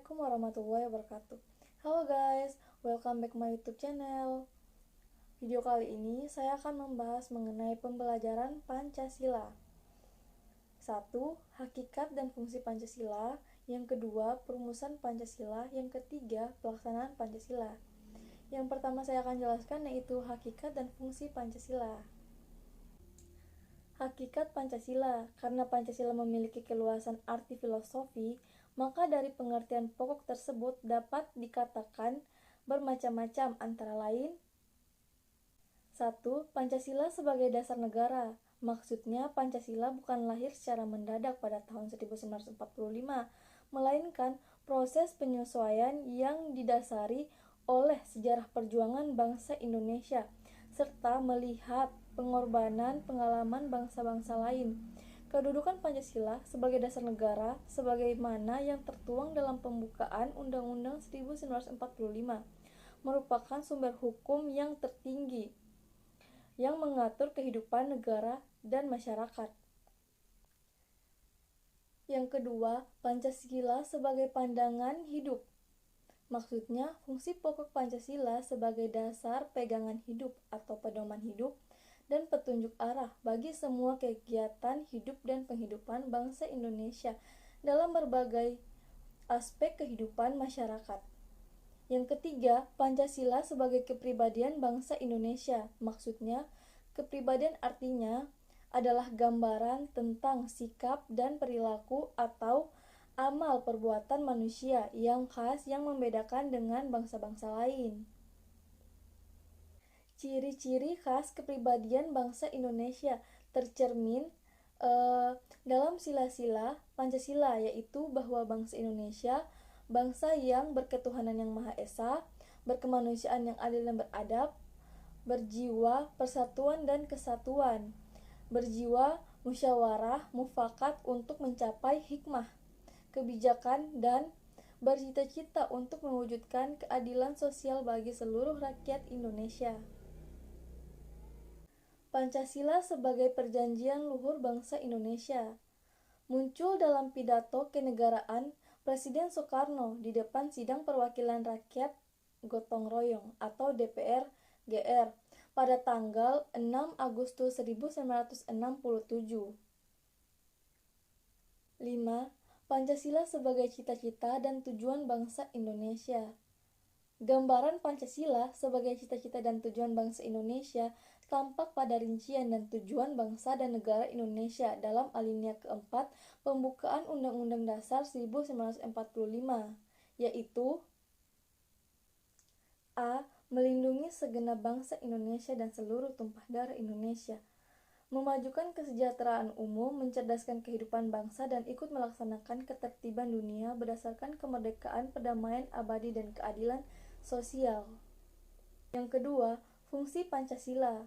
Assalamualaikum warahmatullahi wabarakatuh. Halo guys, welcome back my YouTube channel. Video kali ini saya akan membahas mengenai pembelajaran Pancasila. 1. Hakikat dan fungsi Pancasila. Yang kedua, perumusan Pancasila. Yang ketiga, pelaksanaan Pancasila. Yang pertama saya akan jelaskan yaitu hakikat dan fungsi Pancasila. Hakikat Pancasila. Karena Pancasila memiliki keluasan arti filosofi, maka dari pengertian pokok tersebut dapat dikatakan bermacam-macam, antara lain 1. Pancasila sebagai dasar negara. Maksudnya Pancasila bukan lahir secara mendadak pada tahun 1945, melainkan proses penyesuaian yang didasari oleh sejarah perjuangan bangsa Indonesia, serta melihat pengorbanan pengalaman bangsa-bangsa lain. Kedudukan Pancasila sebagai dasar negara sebagaimana yang tertuang dalam pembukaan Undang-Undang 1945 merupakan sumber hukum yang tertinggi yang mengatur kehidupan negara dan masyarakat. Yang kedua, Pancasila sebagai pandangan hidup. Maksudnya, fungsi pokok Pancasila sebagai dasar pegangan hidup atau pedoman hidup dan petunjuk arah bagi semua kegiatan hidup dan penghidupan bangsa Indonesia dalam berbagai aspek kehidupan masyarakat. Yang ketiga, Pancasila sebagai kepribadian bangsa Indonesia. Maksudnya, kepribadian artinya adalah gambaran tentang sikap dan perilaku atau amal perbuatan manusia yang khas yang membedakan dengan bangsa-bangsa lain. Ciri-ciri khas kepribadian bangsa Indonesia tercermin dalam sila-sila Pancasila, yaitu bahwa bangsa Indonesia bangsa yang berketuhanan yang Maha Esa, berkemanusiaan yang adil dan beradab, berjiwa persatuan dan kesatuan, berjiwa musyawarah mufakat untuk mencapai hikmah, kebijakan, dan bercita-cita untuk mewujudkan keadilan sosial bagi seluruh rakyat Indonesia. Pancasila sebagai perjanjian luhur bangsa Indonesia muncul dalam pidato kenegaraan Presiden Soekarno di depan Sidang Perwakilan Rakyat Gotong Royong atau DPR GR pada tanggal 6 Agustus 1967. 5. Pancasila sebagai cita-cita dan tujuan bangsa Indonesia. Gambaran Pancasila sebagai cita-cita dan tujuan bangsa Indonesia tampak pada rincian dan tujuan bangsa dan negara Indonesia dalam alinea keempat pembukaan Undang-Undang Dasar 1945, yaitu A. Melindungi segenap bangsa Indonesia dan seluruh tumpah darah Indonesia, memajukan kesejahteraan umum, mencerdaskan kehidupan bangsa, dan ikut melaksanakan ketertiban dunia berdasarkan kemerdekaan, perdamaian abadi, dan keadilan sosial. Yang kedua, fungsi Pancasila.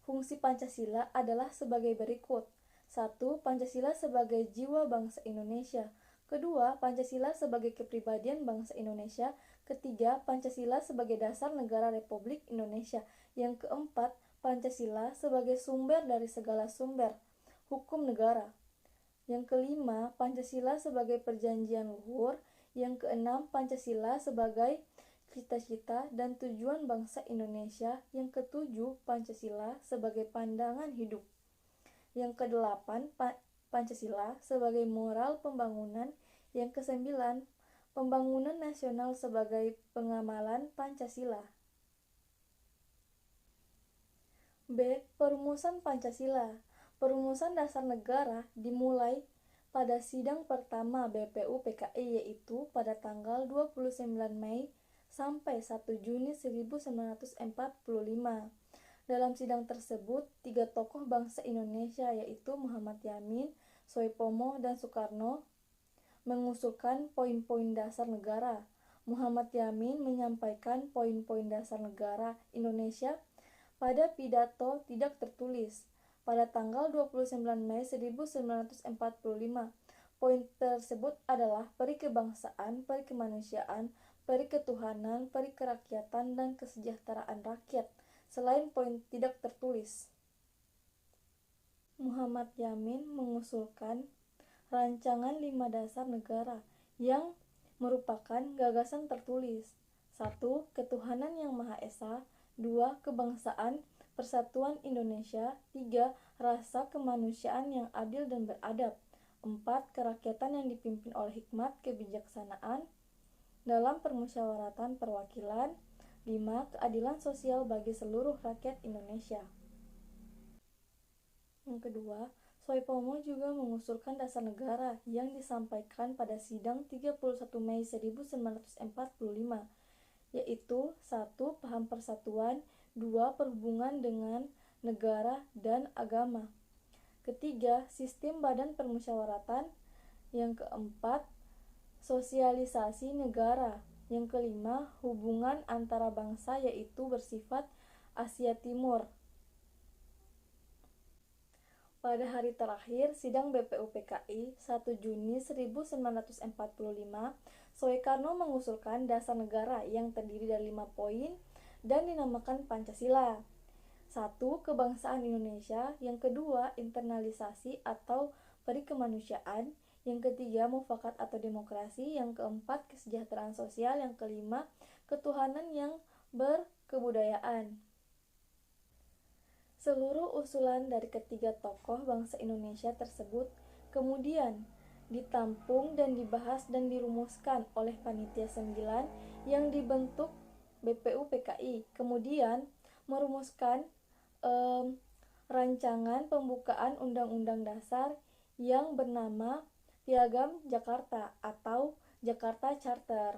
Fungsi Pancasila adalah sebagai berikut. 1. Pancasila sebagai jiwa bangsa Indonesia. Kedua, Pancasila sebagai kepribadian bangsa Indonesia. Ketiga, Pancasila sebagai dasar negara Republik Indonesia. Yang keempat, Pancasila sebagai sumber dari segala sumber hukum negara. Yang kelima, Pancasila sebagai perjanjian luhur. Yang keenam, Pancasila sebagai cita-cita dan tujuan bangsa Indonesia. Yang ketujuh, Pancasila sebagai pandangan hidup. Yang kedelapan, Pancasila sebagai moral pembangunan. Yang kesembilan, pembangunan nasional sebagai pengamalan Pancasila. B. Perumusan Pancasila. Perumusan dasar negara dimulai pada sidang pertama BPUPKI, yaitu pada tanggal 29 Mei sampai 1 Juni 1945. Dalam sidang tersebut, tiga tokoh bangsa Indonesia yaitu Muhammad Yamin, Soepomo, dan Soekarno mengusulkan poin-poin dasar negara. Muhammad Yamin menyampaikan poin-poin dasar negara Indonesia pada pidato tidak tertulis pada tanggal 29 Mei 1945. Poin tersebut adalah peri kebangsaan, peri kemanusiaan, peri ketuhanan, peri kerakyatan, dan kesejahteraan rakyat, selain poin tidak tertulis. Muhammad Yamin mengusulkan rancangan 5 dasar negara yang merupakan gagasan tertulis. 1. Ketuhanan yang Maha Esa. 2. Kebangsaan Persatuan Indonesia. 3. Rasa kemanusiaan yang adil dan beradab. 4. Kerakyatan yang dipimpin oleh hikmat kebijaksanaan dalam permusyawaratan perwakilan. 5. Keadilan sosial bagi seluruh rakyat Indonesia. Yang kedua, Soepomo juga mengusulkan dasar negara yang disampaikan pada sidang 31 Mei 1945, yaitu 1. Paham persatuan, 2. Perhubungan dengan negara dan agama. Ketiga, sistem badan permusyawaratan. Yang keempat, sosialisasi negara. Yang kelima, hubungan antara bangsa yaitu bersifat Asia Timur. Pada hari terakhir sidang BPUPKI 1 Juni 1945, Soekarno mengusulkan dasar negara yang terdiri dari 5 poin dan dinamakan Pancasila. 1. Kebangsaan Indonesia. Yang kedua, internalisasi atau perikemanusiaan. Yang ketiga, mufakat atau demokrasi. Yang keempat, kesejahteraan sosial. Yang kelima, ketuhanan yang berkebudayaan. Seluruh usulan dari ketiga tokoh bangsa Indonesia tersebut kemudian ditampung dan dibahas dan dirumuskan oleh Panitia 9 yang dibentuk BPUPKI. Kemudian merumuskan rancangan pembukaan Undang-Undang Dasar yang bernama Piagam Jakarta atau Jakarta Charter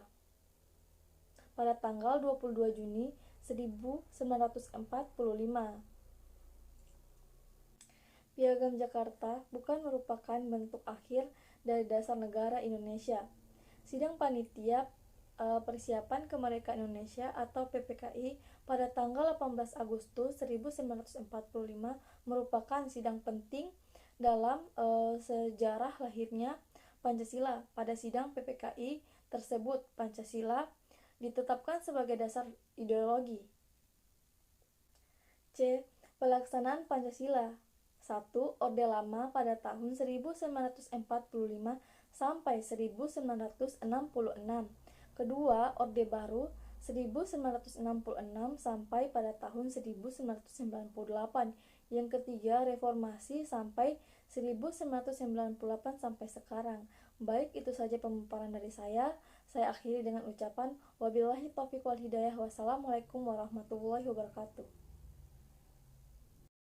pada tanggal 22 Juni 1945. Piagam Jakarta bukan merupakan bentuk akhir dari dasar negara Indonesia. Sidang Panitia Persiapan Kemerdekaan Indonesia atau PPKI pada tanggal 18 Agustus 1945 merupakan sidang penting dalam sejarah lahirnya Pancasila. Pada sidang PPKI tersebut, Pancasila ditetapkan sebagai dasar ideologi. C. Pelaksanaan Pancasila. 1. Orde Lama pada tahun 1945 sampai 1966. Kedua, Orde Baru 1966 sampai pada tahun 1998. Yang ketiga, Reformasi sampai 1998 sampai sekarang. Baik, itu saja pemaparan dari saya. Saya akhiri dengan ucapan wabillahi taufiq wal hidayah. Wassalamualaikum warahmatullahi wabarakatuh.